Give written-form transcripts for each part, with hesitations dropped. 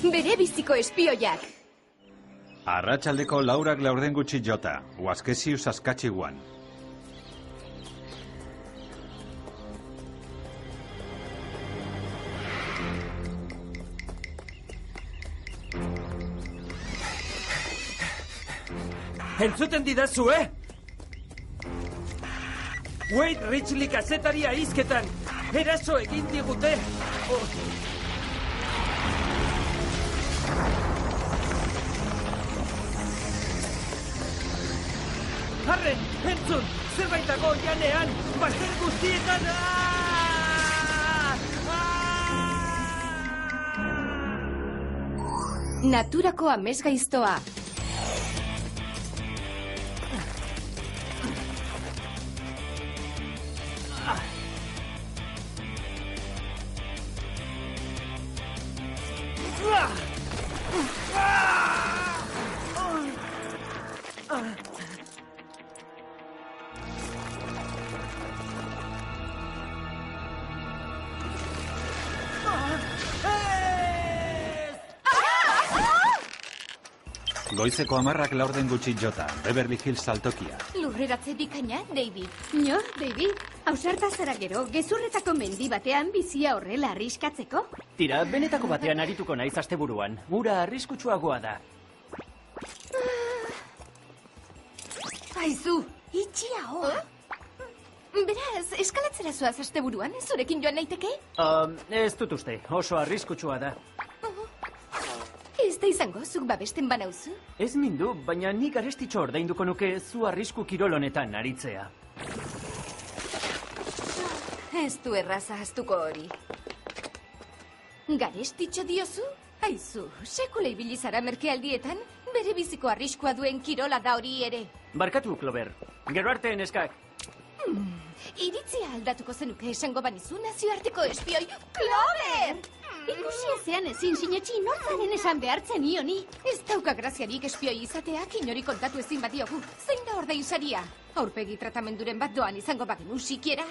bere biziko espioiak. Arratsaldeko laurak laurden gutxi jota, Huaskesiu Saskatchewan. Entzuten didazu, Wade Ridgely kazetaria hizketan. Eraso egin digute. Harren, entzun, zerbait dago janean, bazter guztietan. Naturako amesgaiztoa. Goizeko 10 laurden gutxi jota, Beverly Hills saltokia. Lurreratze bikaina, David. No, David, ausarta zara gero, gezurretako mendi batean bizia horrela arriskatzeko? Tira, benetako batean arituko naiz asteburuan. Ura arriskutsuagoa da. Aizu, itxia hoa. Beraz, eskalatzera zoaz asteburuan, zurekin joan naiteke? Ez dut uste, oso arriskutsua da. Ez da izango, zuk babesten banauzu? Ez mindu, baina nik arestitxo ordainduko nuke zu arrisku kirol honetan aritzea. Ez du erraza astuko hori. Garestitxo diozu? Aizu, sekula ibili zara merkealdietan, bere biziko arriskua duen kirola da hori ere. Barkatu, Clover. Gero arte, neskak. Iritzia aldatuko zenuke esango banizu nazioarteko espioi. Clover! Ikusi ezean ezin sinetxi nortzaren esan behartzen ioni. Ez dauka graziarik espioi izateak inori kontatu ezin badiogu. Zein da ordain saria? Aurpegi tratamenduren bat doan izango bagenu sikiera?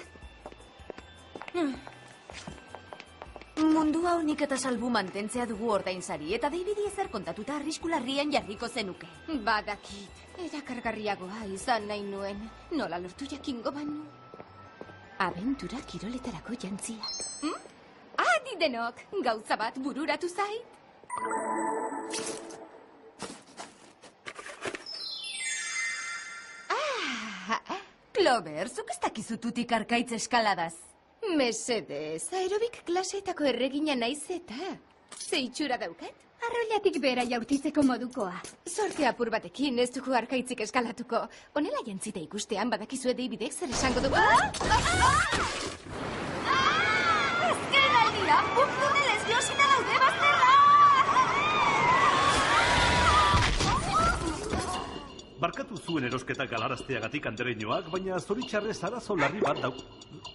Mundua honik eta salbu mantentzea dugu ordain sari, eta Davidi ezer kontatuta arriskularrian jarriko zenuke. Badakit, erakargarriagoa izan nahi nuen. Nola lortu jakingo banu? Abentura kiroletarako jantziak. Adi denok, gauza bat bururatu zait. Clover, zuk ez dakizututik arkaitz eskaladaz. Mesedez, aerobik klaseetako erregina naiz eta. Ze itxura daukat? Arroilatik bera jaurtitzeko modukoa. Sorte apur batekin ez dugu arkaitzik eskalatuko. Honela jantzita ikustean badakizue Davidek zer esango dugu. Azkenaldia, tunelez josina daude bazterra! Barkatu zuen erosketa galarazteagatik andereñoak, baina zoritxarrez arazo larri bat dau.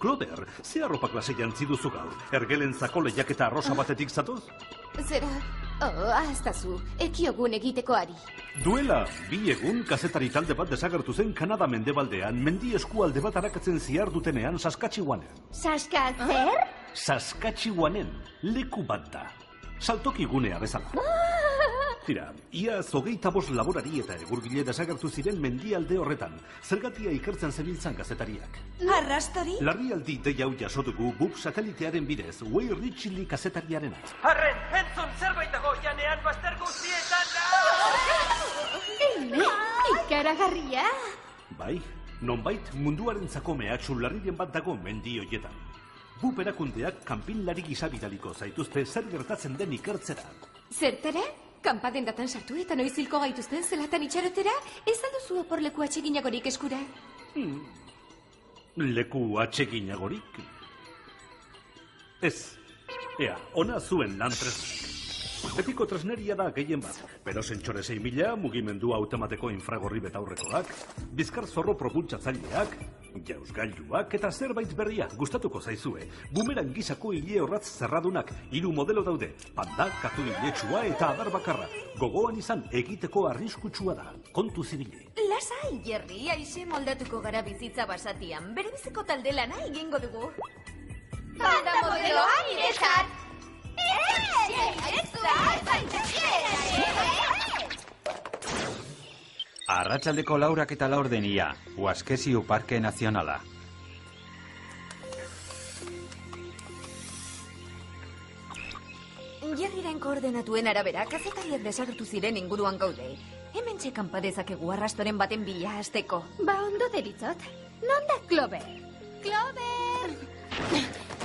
Clover, ze arropa klase jantzi duzu gaur? Ergelentzako lehiaketa arrosa batetik zatoz? Zera, ahaztazu, ekiogun egiteko ari. Duela, 2 egun kazetari talde bat desagertu zen Kanada mendebaldean, mendi eskualde bat arakatzen ziar dutenean Saskatchewanen. Saskatzer? Saskatchewanen, leku bat da. Saltoki gunea bezala. Tira, ia 25 laborari eta egurgile desagertu ziren mendialde horretan. Zergatia ikertzen zebiltzan kazetariak. Arrastori? Larrialdi dei hau jaso dugu BUP satelitearen bidez, Wade Ridgely kazetariarena. Harren, entzun zerbait dago janean bazter guztietan. Ikaragarria! Bai, nonbait munduarentzako mehatxu larrien bat dago mendi hoietan. BUP erakundeak kanpinlari gisa bidaliko zaituzte zer gertatzen den ikertzera. Zertara? Kanpaden datan sartu eta noiz hilko gaituzten zelatan itxarotera? Ez alduzu oporleku atseginagorik eskura? Leku atseginagorik? Ez. Ea, ona zuen lantrez. Betiko tresneria da gehien bat. Pero sentxore 6.000, mugimendu automateko infragorri betaurrekoak, bizkar zorro propultsatzaileak, jauzgailuak eta zerbait berria gustatuko zaizue. Bumeran gisako hile horratz zerradunak, 3 modelo daude. Panda, katu hiletsua eta adar bakarra. Gogoan izan egiteko arriskutsua da. Kontu zibile. Lasai, Jerry, aixe moldatuko gara bizitza basatian. Bere biziko talde lana egingo dugu. Panda modeloa niretzat! Arratsaldeko 4:04 ia, Huaskesiu Parke Nazionala. Jerriren koordenatuen arabera, kazetariak desagertu ziren inguruan gaude. Hemen txekan padezakegu arrastoren baten bila hasteko. Ba, ondo deritzot. Non da Clover? Clover!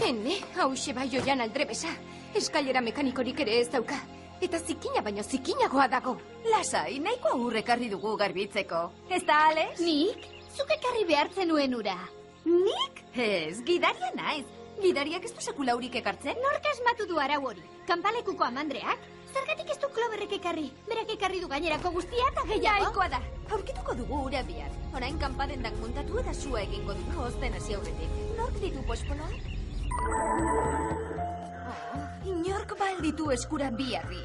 Hene, hause bai oian aldrebesa. Eskailera mekanikorik ere ez dauka. Eta zikina baino zikinagoa dago. Lasai, nahiko aurrekarri dugu garbitzeko. Ez da, Alex? Nik? Zuk ekarri behartzen nuen ura. Nik? Ez, gidaria naiz. Gidariak ez du sekulaurik ekartzen? Nork asmatu du arau hori? Kanpalekuko amandreak? Zergatik ez du Cloverrek ekarri? Berak ekarri du gainerako guztia eta gehiago? Jaikoa da. Aurkituko dugu ura bihar. Orain kanpadendak muntatu eta sua egingo dugu ozten hasi aurretik. Nork ditu pospoloak? Inork balditu eskura biharri.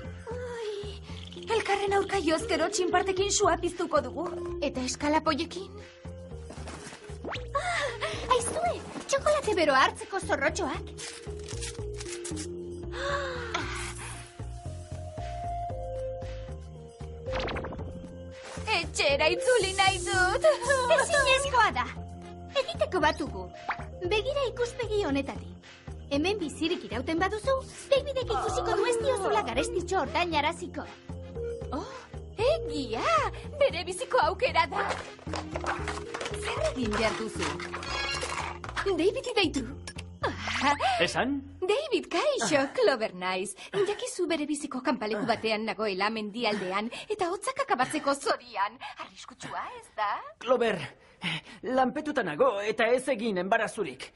Elkarren aurka jozkero txinpartekin sua piztuko dugu. Eta eskalapoiekin? Aizue, txokolate beroa hartzeko zorrotxoak. Etxera itzuli nahi dut. Ezinezkoa da. Egiteko batugu. Begira ikuspegi honetatik. Hemen bizirik irauten baduzu, Davidek ikusiko du ez diozula garestitxo hortain araziko. Oh, egia! Bere biziko aukera da. Zer egin behar duzu? Davidi deitu. Esan? David, kaixo, Clover naiz. Jakizu bere biziko kanpaleku batean nagoela mendialdean, eta hotzak akabatzeko zorian. Arriskutsua, ez da? Clover, lanpetuta nago eta ez egin enbarazurik.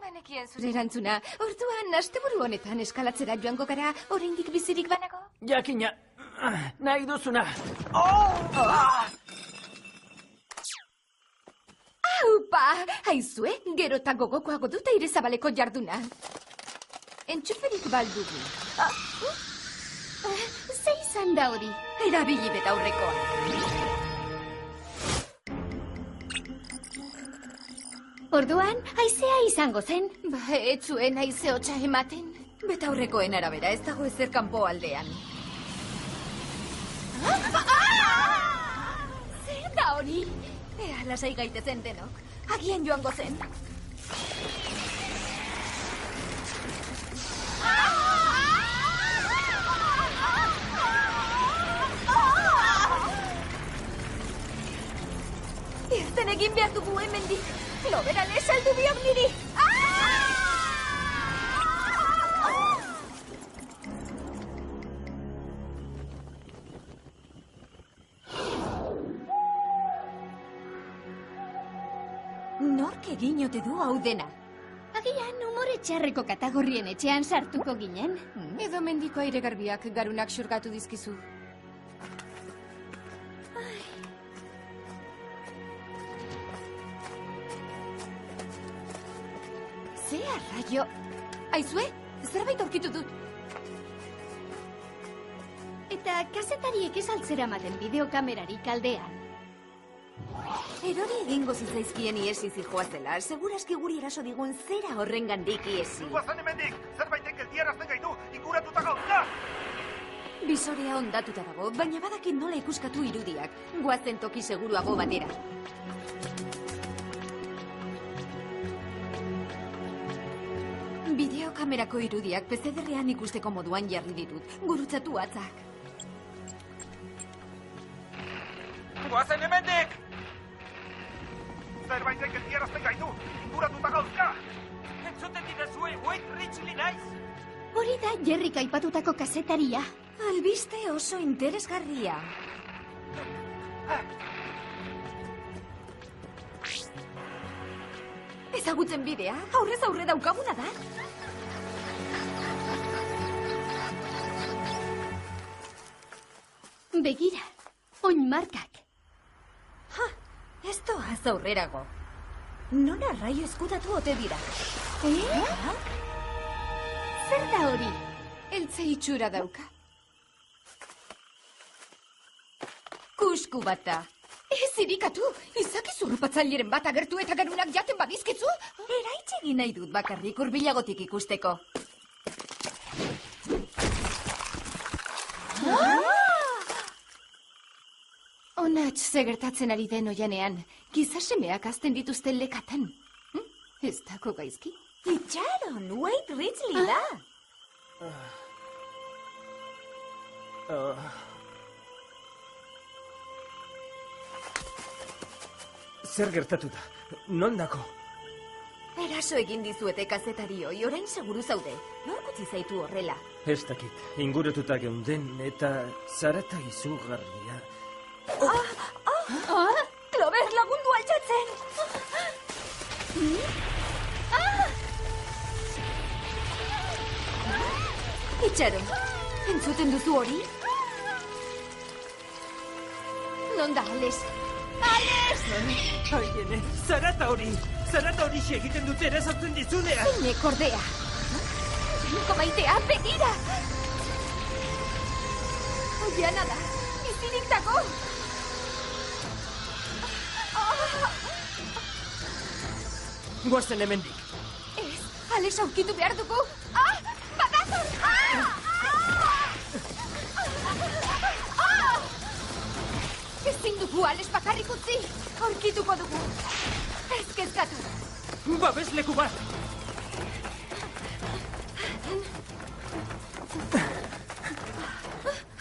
Banekien zure erantzuna. Orduan, asteburu honetan eskalatzera joango gara, oraindik bizirik banago? Jakina, nahi duzuna. Aupa! Aizue, gero eta gogokoago dut aire zabaleko jarduna. Entxuferik baldugu. Ze izan da hori? Erabili beta aurrekoa. Orduan, haizea izango zen. Ba, ez zuen haize hotza ematen. Beta aurrekoen arabera ez dago ezer kanpo aldean. Zer da hori? Ea, lasai gaitezen denok. Agian joango zen. Irten egin behar dugu hemendik. Clovera lesaldu biok niri. Nork egin ote du hau dena? Agian umore txarreko katagorrien etxean sartuko ginen. Edo mendiko aire garbiak garunak xurgatu dizkizu. Ze arraio... Aizue, zerbait aurkitu dut. Eta kazetariek ez altzera maten bideokamerarik aldean. Erori egingo zitzaizkien iesi zijoazela, seguraski guri eraso digun zera horrengandik iesi. Guazan hemendik, zerbaitek geldiarazten gaitu, inguratuta gauza! Bisorea ondatuta dago, baina badakit nola ikuskatu irudiak. Guazen toki seguruago batera. Bideokamerako irudiak PC-derrean ikusteko moduan jarri ditut. Gurutzatu atzak. Guazen hemendik! Zerbaitek geldiarazten gaitu, inguratuta gauza! Entzuten didazue, Wade Ridgely naiz! Hori da Jerrik aipatutako kazetaria. Albiste oso interesgarria. Ezagutzen bidea, aurrez aurre daukaguna da. Begira, oin markak. Ez doaz aurrerago. Non arraio eskutatu ote dira? Zer da hori? Eltze itxura dauka. Kusku bat da. Ez irikatu! Izaki zurrupatzaileren bat agertu eta garunak jaten badizkitzu? Eraitz egin nahi dut bakarrik hurbilagotik ikusteko. Ona ze gertatzen ari den oianean. Gizasemeak azten dituzten lekatan. Ez dako gaizki? Itxaron, Wade Ridgely da. Zer gertatu da? Non dako? Eraso egin dizuete kazetarioi, orain seguru zaude. Nork utzi zaitu horrela? Ez dakit, ingurututa geunden eta zarata izugarria. Clover, lagundu altxatzen. Itxaron, entzuten duzu hori? Non da, Ales? Ales! Aiene, zarata hori egiten dute erazautzen dizunean. Zeinek ordea. Niko maitea, begira! Oiana da, bizirik dago! Guazen hemendik. Ez, Ales aurkitu behar dugu. Badator! Ezin dugu Ales bakarrik utzi. Aurkituko dugu. Ez kezkatu. Babesleku bat!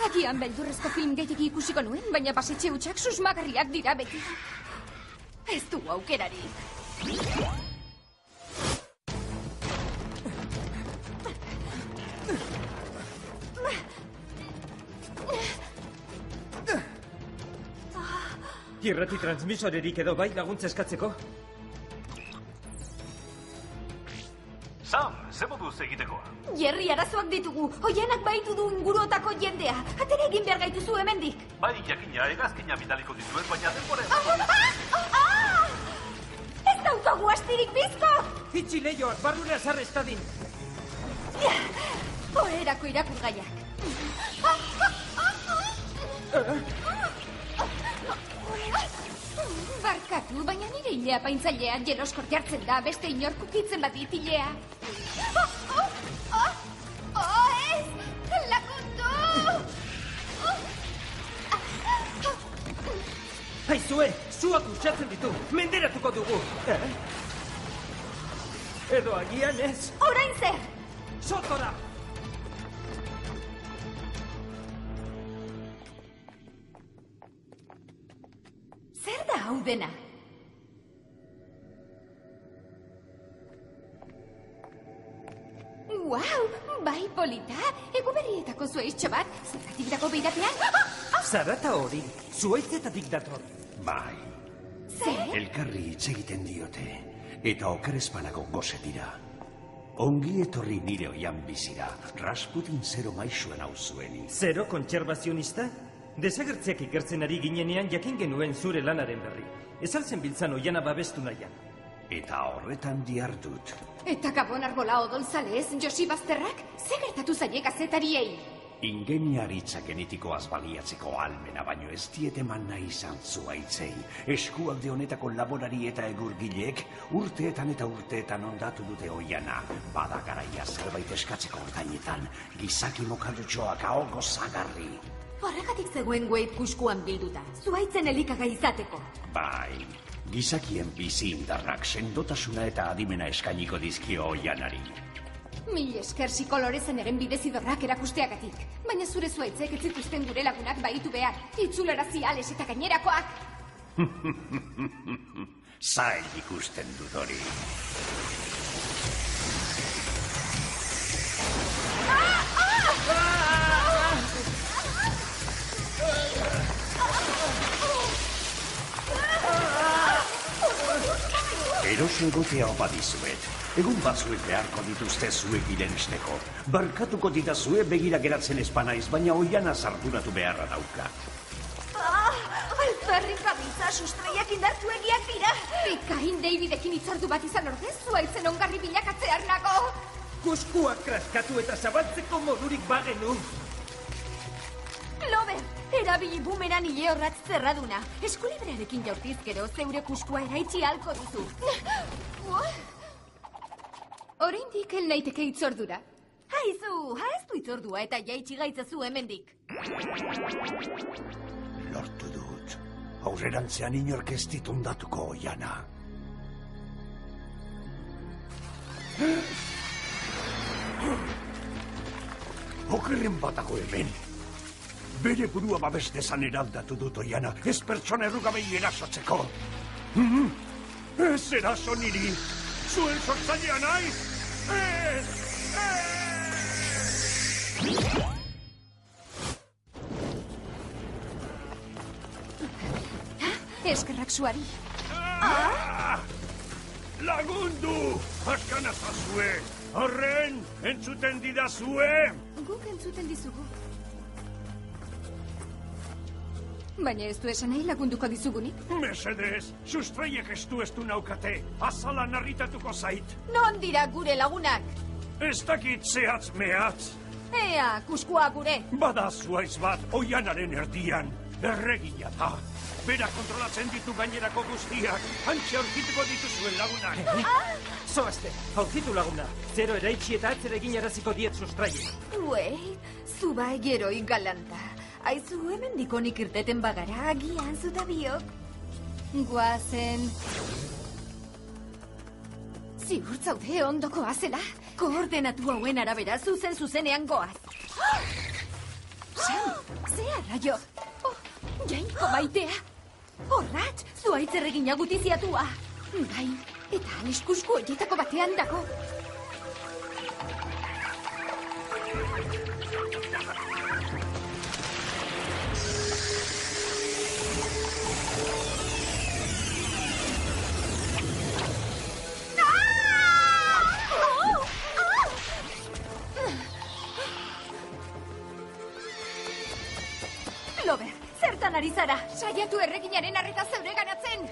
Agian beldurrezko film gehiagi ikusiko nuen, baina pasitxe hutsak susmagarriak dira beti. Ez du aukerarik. Irrati transmisorerik edo bai laguntza eskatzeko? Sam, ze moduz egitekoa? Jerry arazoak ditugu, oianak baitu du inguruotako jendea. Atera egin behar gaituzu hemendik. Bai, jakina, hegazkina bidaliko dizuet, baina denbora Ez daukagu astirik bizko! Itxi lehioak, barrura zarrez dadin. Oherako irakurgaiak. Barkatu, baina nire hilea paintzailean jeloskor jartzen da, beste inork ukitzen badit hilea. Ez! Lagundu! Aizue, zuak usatzen ditu, menderatuko dugu. Edo agian ez. Orain zer! Sotora! Zer da hau dena? Wow, bai polita, eguberrietako zuaiztxo bat, zergatik dago beiratean? Zarata hori, zuaitzetatik dator. Bai, Zer? elkarri hitz egiten diote, eta okerezpanako goze dira. Ongi etorri nire oian bizira, Rasputin zero maixuen hau zueni. Zero kontserbazionista? Desagertzeak ikertzen ari ginenean jakin genuen zure lanaren berri. Ez altzen biltzan oiana babestu nahian. Eta horretan dihardut. Eta Gabon Arbola odolzalez, Josi Bazterrak, ze gertatu zaie kazetariei? Ingeniaritza genetikoaz baliatzeko almena baino ez dieteman nahi izan zuaitzei. Eskualde honetako laborari eta egurgileek urteetan eta urteetan ondatu dute oiana. Bada garaia zerbait eskatzeko ordainetan, gizaki mokadutxoak ahogo zagarri. Horregatik zegoen Wade kuskuan bilduta, zuaitzen elikagai izateko. Bai, gizakien bizi indarrak sendotasuna eta adimena eskainiko dizkio oianari. Mil esker sikolorezen egen bidezidorrak erakusteagatik. Baina zure zuaitzek ez zituzten gure lagunak baitu behar. Itzularazi Ales eta gainerakoak. Zail ikusten dut hori. Eroso egotea opa dizuet. Egun batzuek beharko dituzte zuek irenesteko. Barkatuko ditazue begira geratzen espanaiz, baina oiana sarturatu beharra dauka. Alperrik gabiltza, sustraiak indartsuegiak dira. Bikain Davidekin hitzordu bat izan ordez, zuaitzen ongarri bilakatzear nago. Kuskuak kraskatu eta zabaltzeko modurik bagenu. Clover, erabili bumeran hile horratz zerraduna. Eskulibrearekin jaurtiz gero zeure kuskua eraitsi halko duzu. Oraindik hel naiteke hitzordura. Haizu, haeztu itzordua eta jaitsi gaitzazu hemendik. Lortu dut. Aurrerantzean inork ez dit ondatuko, Oiana. Okerren batago hemen. Bere burua babes dezan eraldatu dut, Oiana. Ez pertsona errugabei erasotzeko. Ez eraso niri. Zuen sortzailea naiz. Ez! Eskerrak suari. Lagundu! Askan azazue! Horren, entzuten didazue! Guk entzuten dizugu. Baina ez du esan nahi lagunduko dizugunik? Mesedez, sustraiek estu naukate. Azala narritatuko zait. Non dira gure lagunak? Ez dakit zehatz mehatz. Ea, kuskua gure. Bada zuaiz bat, Oianaren erdian. Erregina da. Bera kontrolatzen ditu gainerako guztiak. Hantxe aurkituko dituzuen lagunak. Zoazte, aurkitu laguna. Zero eraitsi eta atzera egin araziko diet sustraie. Uei, zuba geroi galanta. Aizu hemen dikonik irteten bagara, agian zuta biok. Guazen. Ziur zaude ondoko azela. Koordenatu hauen arabera zuzenean goaz. Sam, zea raio. Jainko maitea. Horratz, zuaitz erregina gutiziatua. Bai, eta aliskusku horietako batean dago. Clover, zertan ari zara? Saiatu erreginaren arreta zeure ganatzen.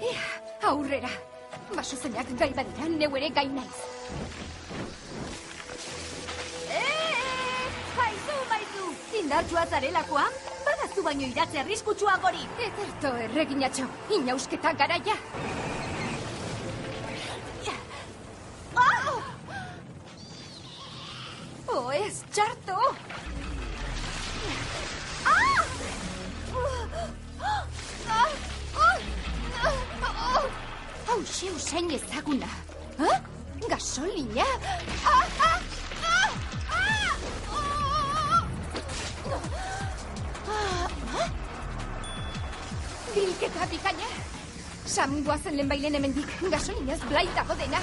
Ea, aurrera. Basozainak gai badira, neu ere gai naiz. Maizu! Indartsua zarelakoan, badazu baino idatze arriskutsua gori. Ederto erreginatxo, inausketa garaia. Ez txarto! Hauxe usain ezaguna. Gasolina? Bilketa bikaina. Sam guazen lehen bailen hemendik. Gasolinaz blai dago dena.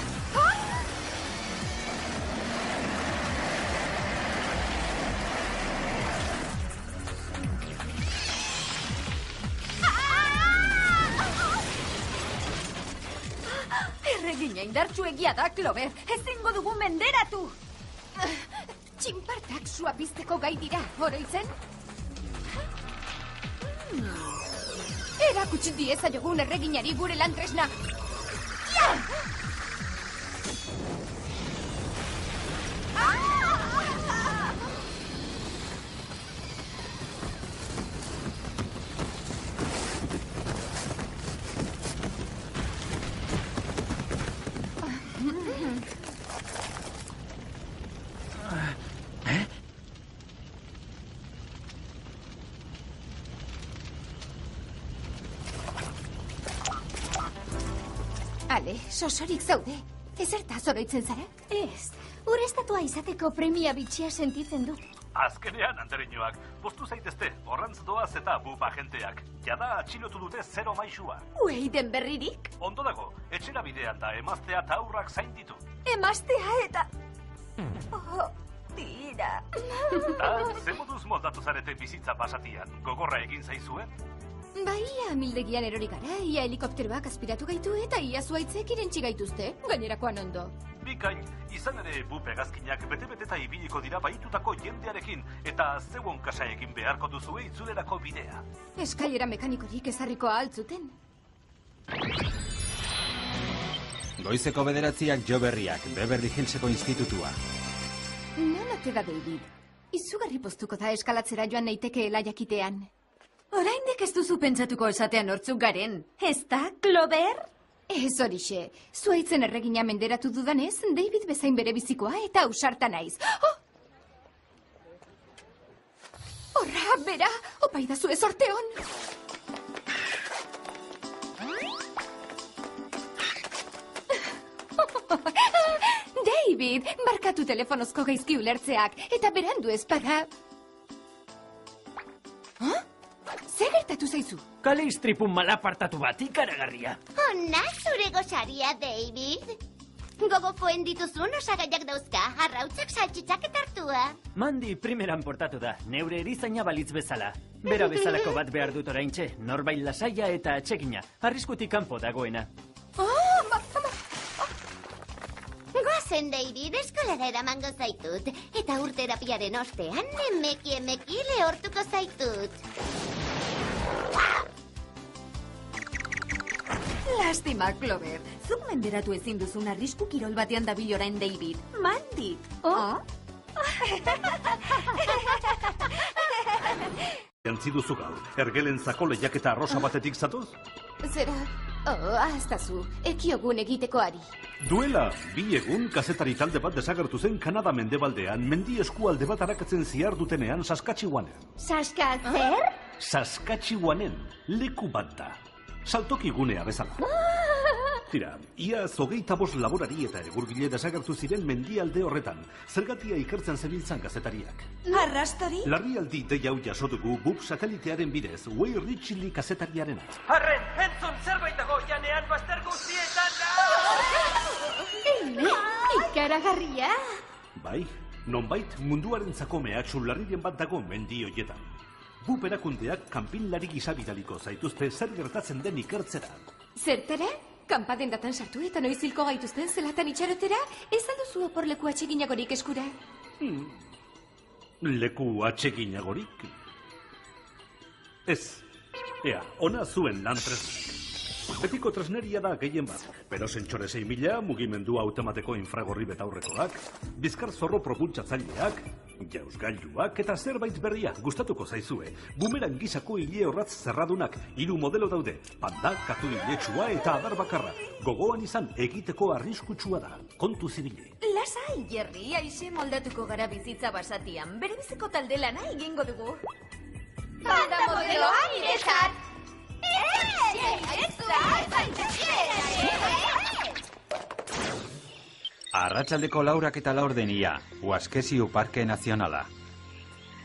Erregina indartsu egia da, Clover. Ezingo dugu menderatu. Txinpartak sua pizteko gai dira, oroitzen? Erakutsi diezaiogun erreginari gure lan tresna. Ale, sosorik zaude. Ezertaz oroitzen zara? Ez, ureztatua izateko premia bitxia sentitzen dut. Azkenean, Andereñoak, postu zaitezte, horrantz doaz eta buf agenteak. Jada atxilotu dute 0 maixua. Uei den berririk? Ondo dago, etxera bidean da emaztea eta aurrak zain ditu. Emaztea eta... Oh, tira. Ze moduz moldatu zarete bizitza pasatian, gogorra egin zaizue? Bai, amildegian erori gara, ia helikopteroak aspiratu gaitu eta ia zuaitzek irentxi gaituzte, gainerakoan ondo. Bikain, izan ere bupe gazkinak bete-beteta ibiliko dira baitutako jendearekin eta zeuon kasa egin beharko duzue itzulerako bidea. Eskailera mekanikorik ezarriko ahaltzuten. Goizeko 9:00 jo berriak, Beverly Hillseko institutua. Non ote da David? Izugarri poztuko da eskalatzera joan naitekeela jakitean. Oraindik ez duzu pentsatuko esatean hortzuk garen. Ez da, Clover? Ez horixe. Zuaitzen erregina menderatu dudanez, David bezain bere bizikoa eta ausarta naiz. Horra, bera, opa idazu ez orteon. David, barkatu telefonozko gaizki ulertzeak, eta berandu ez para. Zer gertatu zaizu? Kale istripu malapartatu bat ikaragarria. Ona zure gosaria, David. Gogo foen dituzun osagaiak dauzka, arrautzak, saltxitzak eta hartua. Mandi primeran portatu da, neure erizaina balitz bezala. Bera bezalako bat behar dut oraintxe, norbait lasaia eta atsegina, arriskutik kanpo dagoena. Goazen, David, eskolara eramango zaitut. Eta urterapiaren ostean, emeki lehortuko zaitut. Lastima, Clover. Zuk menderatu ezin duzun arrisku kirol batean dabil orain David. Mandik. Jantzi duzu gaur, ergelentzako lehiaketa arrosa batetik zatoz? Zera, ahaztazu, ekiogun egitekoari. Duela, 2 egun kazetari talde bat desagertu zen Kanada mendebaldean, mendi eskualde bat arakatzen ziar dutenean Saskatchewanen. Saskatzer? Saskatchewanen, leku bat da. Saltoki gunea bezala. Tira, ia 25 laborari eta egurgile desagertu ziren mendialde horretan. Zergatia ikertzen zebiltzan kazetariak. Arrastori? Larrialdi deia hau jaso dugu BUP satelitearen bidez, Way Richley kazetariarena. Arren, entzun zerbait dago janean bazter guztietan! Ikaragarria! Bai, nonbait munduarentzako mehatxu larrien bat dago mendi hoietan. BUP erakundeak kanpinlari gisa bidaliko zaituzte zer gertatzen den ikertzera. Zertara? Kanpadendatan sartu eta noiz hilko gaituzten zelatan itxarotera? Ez alduzu oporleku atseginagorik eskura? Leku atseginagorik? Ez. Ea, ona zuen lan tresna. Betiko tresneria da gehien bat, pero sentxore 6.000, mugimendu automateko infragorri betaurrekoak, bizkar zorro propultsatzaileak, jauzgailuak eta zerbait berria gustatuko zaizue. Bumeran gisako hile horratz zerradunak, 3 modelo daude, panda, katu hiletsua eta adar bakarra. Gogoan izan egiteko arriskutsua da, kontu zibile. Lasai, Jerry, aixe moldatuko gara bizitza basatian. Bere biziko talde lana egingo dugu. Banda modeloa niretzat! Arratsaldeko 4:04, Huaskesiu Parke Nazionala.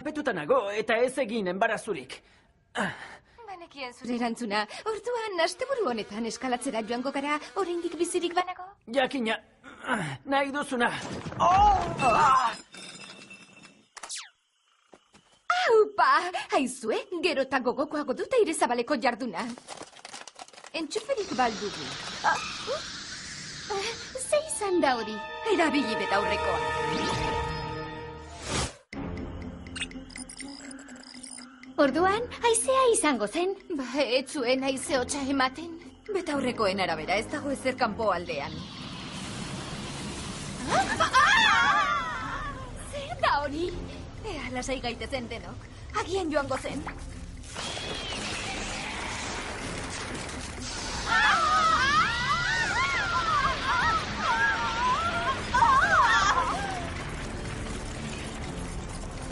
Betuta nago eta ez egin enbarazurik. Banekien zure erantzuna, orduan asteburu honetan eskalatzera joango gara, oraindik bizirik banago? Jakina, nahi duzuna. Aupa, haizue, gero eta gogokoago dut aire zabaleko jarduna. Entxuferik baldugu. Ze izan da hori? Erabili betaurrekoa. Orduan, haizea izango zen. Ba, ez zuen haize hotsa ematen. Betaurrekoen arabera ez dago ezer kanpo aldean. Zer da hori? Ea, lasai gaitezen denok. Agian joango zen.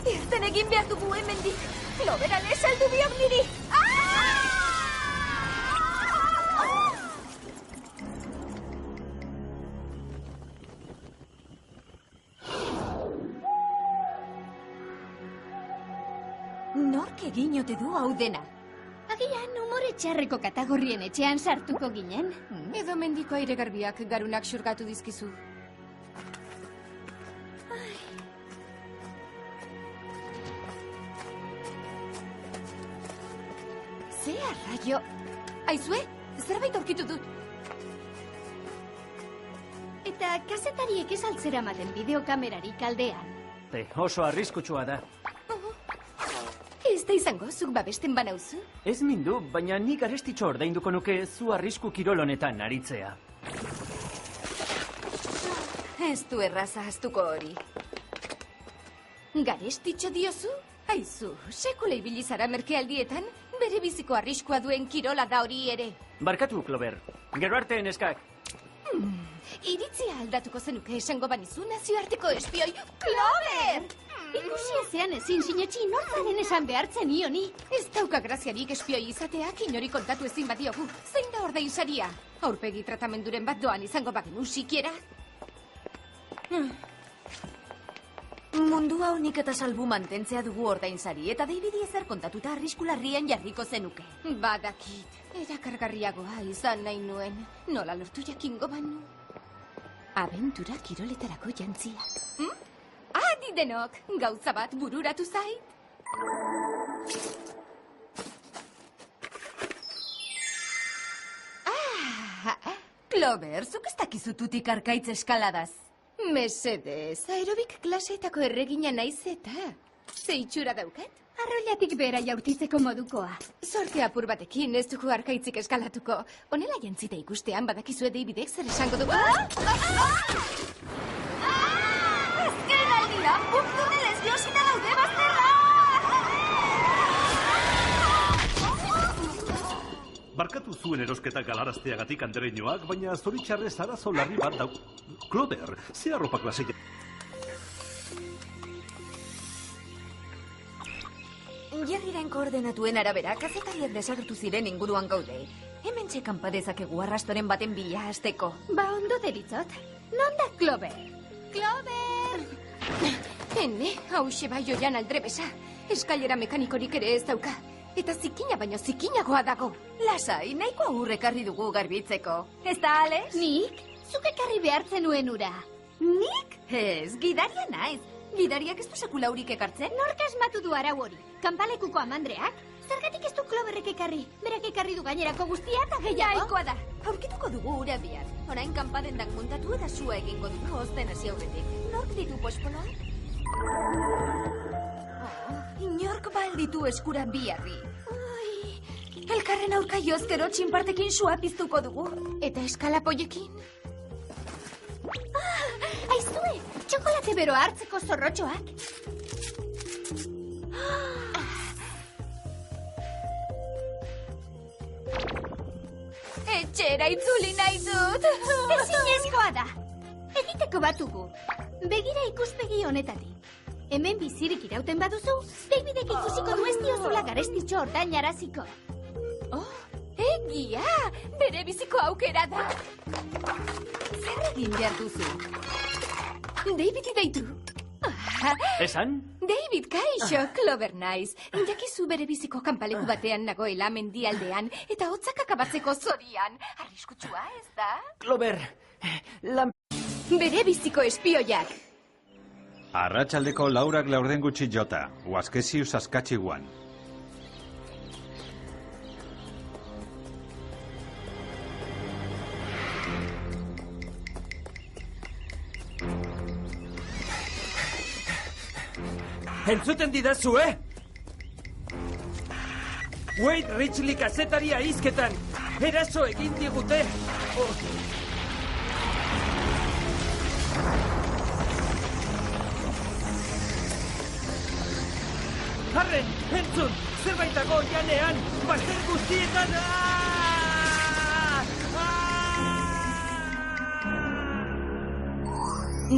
Irten egin behar dugu hemendik. Loberan esaldu biok niri. Nork egin ote du hau dena? Agian umore txarreko katagorrien etxean sartuko ginen. Edo mendiko aire garbiak garunak xurgatu dizkizu. Ze arraio... Aizue, zerbait aurkitu dut. Eta kazetariek ez altzera maten bideokamerarik aldean. Oso arriskutsua da. Ez da izango, zuk babesten banauzu? Ez mindu, baina nik garestitxo ordainduko nuke zu arrisku kirol honetan aritzea. Ez du erraza haztuko hori. Garestitxo diozu? Aizu, sekula ibili zara merkealdietan, bere biziko arriskua duen kirola da hori ere. Barkatu, Clover. Gero arte neskak. Iritzia aldatuko zenuke esango banizu nazioarteko espioi. Clover! Ikusi ezean ezin sinetxi nortzaren esan behartzen ioni. Ez dauka graziarik espioi izateak inori kontatu ezin badiogu. Zein da ordain saria? Aurpegi tratamenduren bat doan izango bagenu sikiera? Mundua honik eta salbu mantentzea dugu ordainsari, eta Davidi ezer kontatuta arrisku larrian jarriko zenuke. Badakit, erakargarriagoa izan nahi nuen, nola lortu jakingo banu. Abentura kiroletarako jantziak. Adi denok, gauza bat bururatu zait. Clover, zuk ez dakizututik arkaitz eskaladaz. Mesedez, aerobik klaseetako erregina naiz eta. Ze itxura daukat? Arroilatik bera jaurtitzeko modukoa. Sorte apur batekin ez dugu arkaitzik eskalatuko. Honela jantzita ikustean badakizue Davidek zer esango du. Azken aldian, tunelez josita daude bazterra! Barkatu zuen erosketa galarazteagatik andereñoak, baina zoritxarrez arazo larri bat dau. Clover, ze arropa klaseia... Jarriren koordenatuen arabera, kazetariak desagertu ziren inguruan gaude. Hemen txekan padezakegu arrastoren baten bila hasteko. Ba, ondo deritzot. Non da Clover? Clover! Hene, hause bai oian aldrebesa. Eskailera mekanikorik ere ez dauka. Eta zikina baino zikinagoa dago. Lasai, nahiko aurrekarri dugu garbitzeko. Ez da, Alex? Nik? Zuk ekarri behartzen nuen ura. Nik? Ez, gidaria naiz. Gidariak ez du sekulaurik ekartzen? Nork asmatu du arau hori? Kanpalekuko amandreak? Zergatik ez du Cloverrek ekarri? Berak ekarri du gainerako guztia eta gehiago? Jaikoa da. Aurkituko dugu ura bihar. Orain kanpadendak muntatu eta sua egingo dugu ozten hasi aurretik. Nork ditu pospoloak? Inork balditu eskura biharri. Elkarren aurka jozkero txinpartekin sua piztuko dugu. Eta eskalapoiekin? Aizue, txokolate beroa hartzeko zorrotxoak. Etxera itzuli nahi dut. Ezinezkoa da. Egiteko batugu. Begira ikuspegi honetatik. Hemen bizirik irauten baduzu, Davidek ikusiko du ez diozula garestitxo ordainaraziko. Oh, egia! Bere biziko aukera da. Zer egin behar duzu? Davidi deitu. Esan? David, kaixo, Clover naiz. Jakizu bere biziko kanpaleku batean nagoela mendialdean, eta hotzak akabatzeko zorian. Arriskutsua, ez da? Clover, Bere biziko espioiak. Arratsaldeko laurak laurden gutxi jota, Huaskesius askatxiguan. Entzuten didazu, Wade Ridgely kazetaria hizketan. Eraso egin digute. Harren, entzun, zerbait dago janean, bazter guztietan!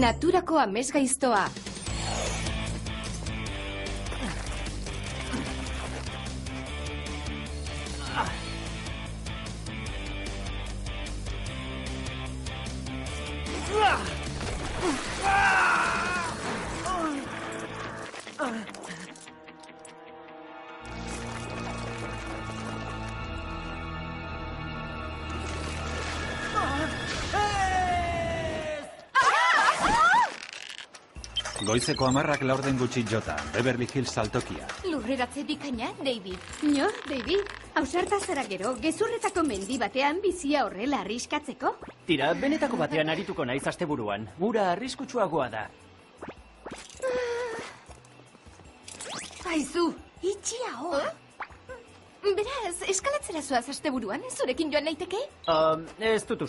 Naturako amesgaiztoa. Goizeko 10 laurden gutxi jota, Beverly Hills saltokia. Lurreratze bikaina, David. No, David, ausarta zara gero, gezurretako mendi batean bizia horrela arriskatzeko? Tira, benetako batean arituko naiz asteburuan. Ura arriskutsuagoa da. Aizu, itxia hoa. Beraz, eskalatzera zoaz asteburuan, zurekin joan naiteke? Ez dut uste.